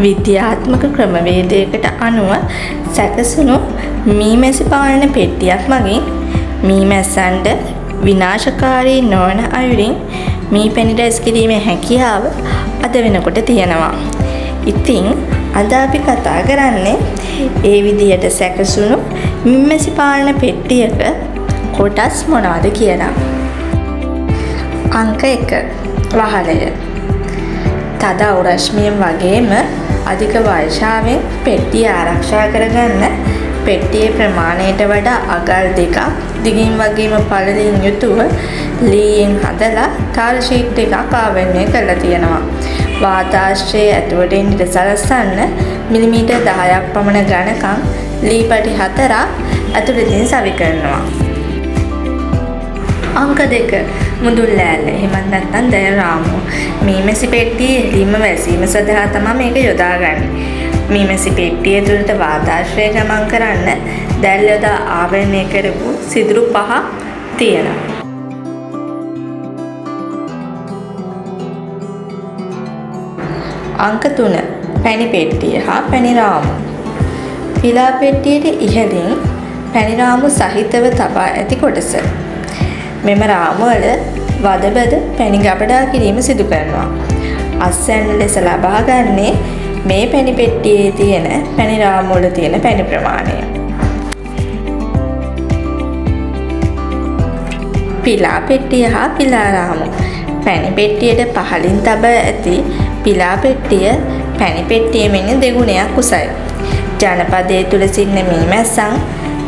විද්‍යාත්මක ක්‍රමවේදයකට අනුව සැකසුණු මීමැසි පාලන පෙට්ටියක් මගින් මීමැස්සන්ට විනාශකාරී නොවන අයුරින් මී පැණි රැස් කිරීමේ හැකියාව අද වෙනකොට තියෙනවා. ඉතින් අද අපි කතා කරන්නේ ඒ විදිහට සැකසුණු මීමැසි පාලන පෙට්ටියක කොටස් මොනවද කියලා. අංක 1 වහලය. තද අවරශ්මියෙන් වගේම අධික වර්ෂාවෙන් පෙට්ටිය ආරක්ෂා කරගන්න පෙට්ටියේ ප්‍රමාණයට වඩා අගල් දෙකක් දිගින් වගේම පළලින් යුතුව ලීයෙන් හදලා තාර ෂීට් එකක් ආවරණය කරලා තියෙනවා. වාතාශ්‍රයේ ඇතුළට ඉඳ සලස්සන්න මිලිමීටර් 10ක් පමණ ඝනකම් ලී පටි 4ක් ඇතුළතින් සවි කරනවා. අංක 2 මුදුල් ලෑල්ල. එහෙමත් නැත්නම් දැල් රාමුව. මීමැසි පෙට්ටියේ එළියම වැසීම සඳහා තමයි මේක යොදාගන්නේ. මීමැසි පෙට්ටිය තුළට වාතාශ්‍රය ගමන් කරන්න දැල් යොදා ආවරණය කරපු සිදුරු 5ක් තියෙනවා. අංක 3 පැණි පෙට්ටිය හා පැණි රාමුව. පිලා පෙට්ටියට ඉහළින් පැණි රාමුව සහිතව තබා ඇති කොටස. මෙම රාමුවල වදබද පැණි ගබඩා කිරීම සිදු කරනවා. අස්වැන්න ලෙස ලබා ගන්නේ මේ පැණි පෙට්ටියේ තියෙන පැණි රාමුවල තියෙන පැණි ප්‍රමාණය. පිලා පෙට්ටිය හා පිලා රාමුව. පැණි පෙට්ටියට පහළින් තබා ඇති පිලා පෙට්ටිය පැණි පෙට්ටිය මෙන් දෙගුණයක් උසයි. ජනපදයේ තුල සිටින මීමැස්සන්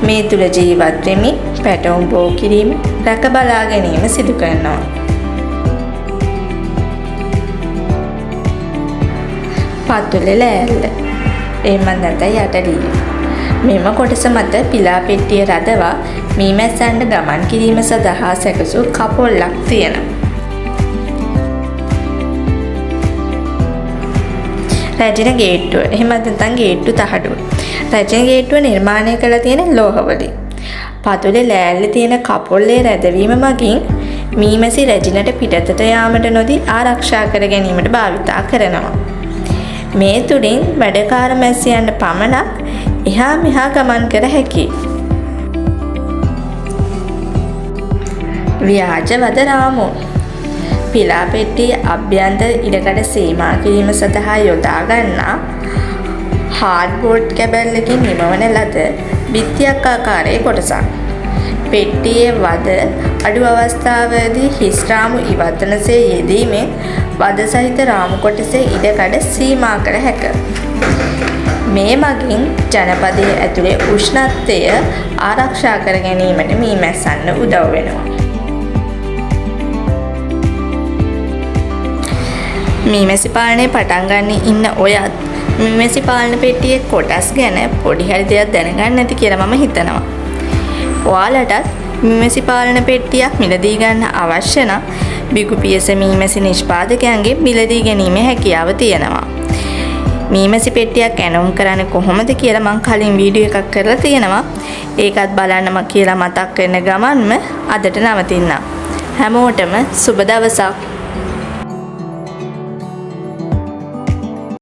මේ තුල ජීවත් වෙමින් පැටවුම් බෝ කිරීම, රැක බලා ගැනීම සිදු කරනවා. පතුලේ ලෑල්ල. එහෙමත් නැත්නම් යටලිය. මෙම කොටස මත පිලා පෙට්ටිය රඳවා මීමැස්සන්ට ගමන් කිරීම සඳහා සැකසූ කපොල්ලක් තියෙනවා. රැජින ගේට්ටුව. එහෙමත් නැත්නම් ගේට්ටු තහඩුව. රැජින ගේට්ටුව නිර්මාණය කරලා තියෙන ලෝහවලින්. පතුලේ ලෑල්ලේ තියෙන කපොල්ලේ රැඳවීම මගින් මීමැසි රැජිනට පිටතට යාමට නොදී ආරක්ෂා කර ගැනීමට භාවිතා කරනවා. මේ තුලින් වැඩකාර මැස්සියන්ට පමණක් එහා මෙහා ගමන් කර හැකියි. ව්‍යාජ වද රාමුව. පිලා පෙට්ටියේ අභ්‍යන්තර ඉඩකඩ සීමා කිරීම සඳහා යොදා ගන්නා හાર્ඩ්බෝඩ් කැබල්ලකින් නිමවන ලද බිත්තියක් ආකාරයේ කොටසක්. පෙට්ටියේ වද අඩු අවස්ථාවලදී හිස් රාමු ඉවතනසේ යෙදීමෙන් වද සහිත රාමු කොටසේ ඉඩකඩ සීමා කර හැක. මේ මගින් ජනපදයේ ඇතුලේ උෂ්ණත්වය ආරක්ෂා කර ගැනීමට මීමැස්සන්ට උදව් වෙනවා. මීමැසි පාලනය පටන් ගන්න ඉන්න ඔයත් මීමැසි පාලන පෙට්ටියේ කොටස් ගැන පොඩි හරි දෙයක් දැනගන්න නැති කියලා මම හිතනවා. ඔයාලටත් මීමැසි පාලන පෙට්ටියක් මිලදී ගන්න අවශ්‍ය නම් බිගුපියස මීමැසි නිෂ්පාදකයන්ගේ මිලදී ගැනීමේ හැකියාව තියෙනවා. මීමැසි පෙට්ටියක් ඇනුම් කරන්නේ කොහොමද කියලා මම කලින් වීඩියෝ එකක් කරලා තියෙනවා. ඒකත් බලන්නම කියලා මතක් වෙන ගමන්ම අදට නවතින්නම්. හැමෝටම සුබ දවසක්.